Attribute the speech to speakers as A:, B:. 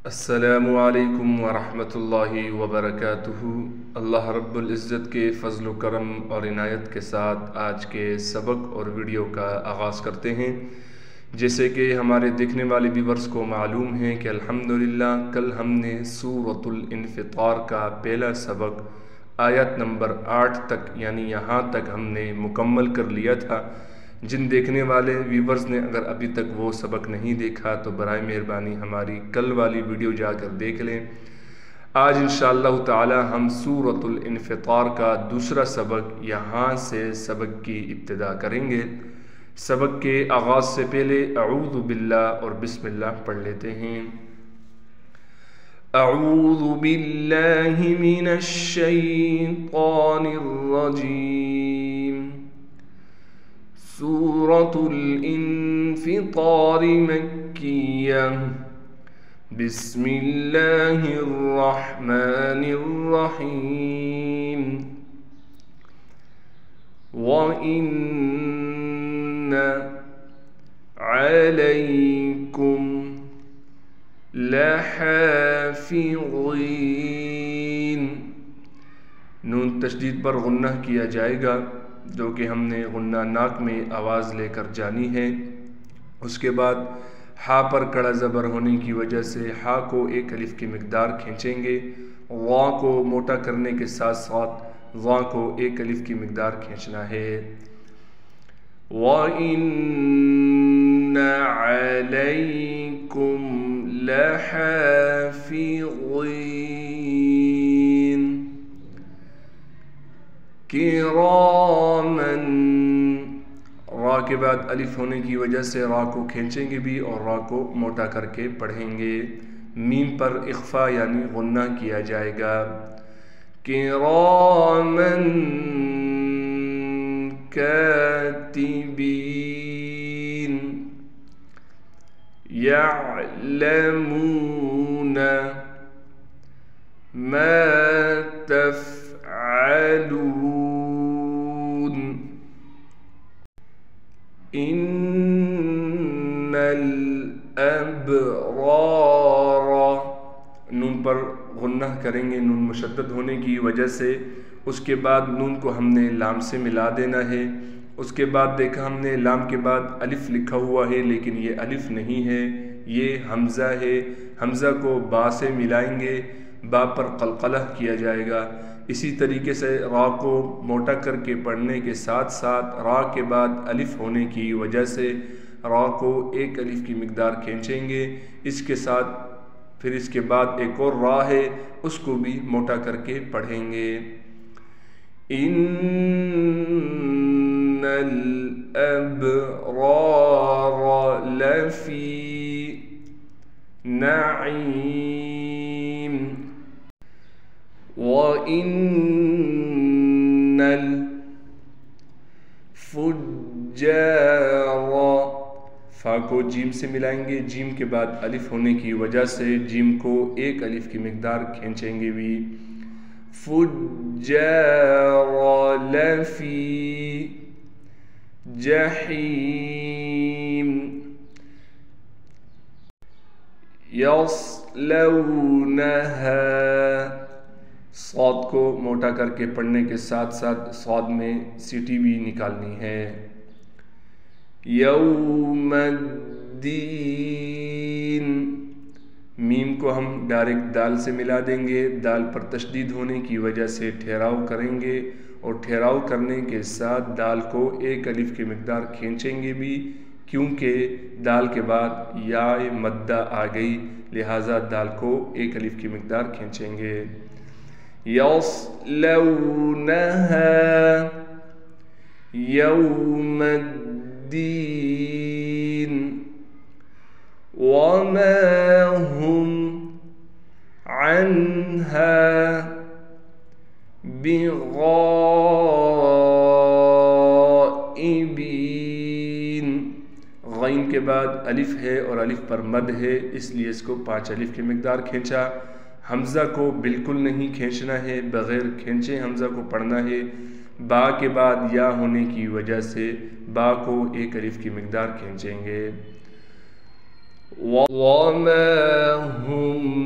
A: السلام علیکم ورحمۃ اللہ وبرکاتہ۔ اللہ رب العزت کے فضل و کرم اور عنایت کے ساتھ آج کے سبق اور ویڈیو کا آغاز کرتے ہیں۔ جیسے کہ ہمارے دیکھنے والے ویورز کو معلوم ہے کہ الحمدللہ کل ہم نے سورۃ الانفطار کا پہلا سبق آیت نمبر 8 تک یعنی یہاں تک ہم نے مکمل کر لیا تھا۔ جن دیکھنے والے ویورز نے اگر ابھی تک وہ سبق نہیں دیکھا تو برائے مہربانی ہماری کل والی ویڈیو جا کر دیکھ لیں۔ آج انشاءاللہ تعالی ہم سورۃ الانفطار کا دوسرا سبق یہاں سے سبق کی ابتدا کریں گے۔ سبق کے آغاز سے پہلے اعوذ باللہ اور بسم اللہ پڑھ لیتے ہیں۔ اعوذ باللہ من الشیطان الرجیم۔ سورۃ الانفطار مکیہ۔ بسم اللہ الرحمن الرحیم۔ وَإِنَّ عَلَيْكُمْ لَحَافِظِينَ۔ نون تشدید پر غنہ کیا جائے گا، جو کہ ہم نے غنہ ناک میں آواز لے کر جانی ہے۔ اس کے بعد ہا پر کڑا زبر ہونے کی وجہ سے ہا کو ایک الف کی مقدار کھینچیں گے۔ وا کو موٹا کرنے کے ساتھ ساتھ وا کو ایک الف کی مقدار کھینچنا ہے۔ وَإِنَّ عَلَيْكُمْ لَحَافِظِينَ کِرَامًا۔ را کے بعد الف ہونے کی وجہ سے را کو کھینچیں گے بھی اور را کو موٹا کر کے پڑھیں گے۔ میم پر اخفا یعنی غنہ کیا جائے گا۔ کِرَامًا کاتبین یعلمون ما تفعلون۔ ان الابرار۔ نون پر غنہ کریں گے نون مشدد ہونے کی وجہ سے۔ اس کے بعد نون کو ہم نے لام سے ملا دینا ہے۔ اس کے بعد دیکھا ہم نے لام کے بعد الف لکھا ہوا ہے، لیکن یہ الف نہیں ہے، یہ حمزہ ہے۔ حمزہ کو با سے ملائیں گے، با پر قلقلہ کیا جائے گا۔ اسی طریقے سے را کو موٹا کر کے پڑھنے کے ساتھ ساتھ را کے بعد الف ہونے کی وجہ سے را کو ایک الف کی مقدار کھینچیں گے۔ اس کے ساتھ پھر اس کے بعد ایک اور را ہے، اس کو بھی موٹا کر کے پڑھیں گے۔ ان الابرار لفی نعیم۔ وَإِنَّ الفجار۔ فا کو جیم سے ملائیں گے، جیم کے بعد الف ہونے کی وجہ سے جیم کو ایک الف کی مقدار کھینچیں گے بھی۔ فجار لفی جحیم یصلونہا۔ صاد کو موٹا کر کے پڑھنے کے ساتھ ساتھ صاد میں سیٹی بھی نکالنی ہے۔ یوم الدین۔ میم کو ہم ڈائریکٹ دال سے ملا دیں گے، دال پر تشدید ہونے کی وجہ سے ٹھہراؤ کریں گے اور ٹھہراؤ کرنے کے ساتھ دال کو ایک الف کی مقدار کھینچیں گے بھی، کیونکہ دال کے بعد یا مدہ آ گئی، لہٰذا دال کو ایک الف کی مقدار کھینچیں گے۔ یصلونہا یوم الدین وما هم عنہا بغائبین۔ غین کے بعد الف ہے اور الف پر مد ہے، اس لیے اس کو 5 الف کی مقدار کھینچا۔ حمزہ کو بالکل نہیں کھینچنا ہے، بغیر کھینچے حمزہ کو پڑھنا ہے۔ با کے بعد یا ہونے کی وجہ سے با کو ایک الف کی مقدار کھینچیں گے۔ وَمَا هُمْ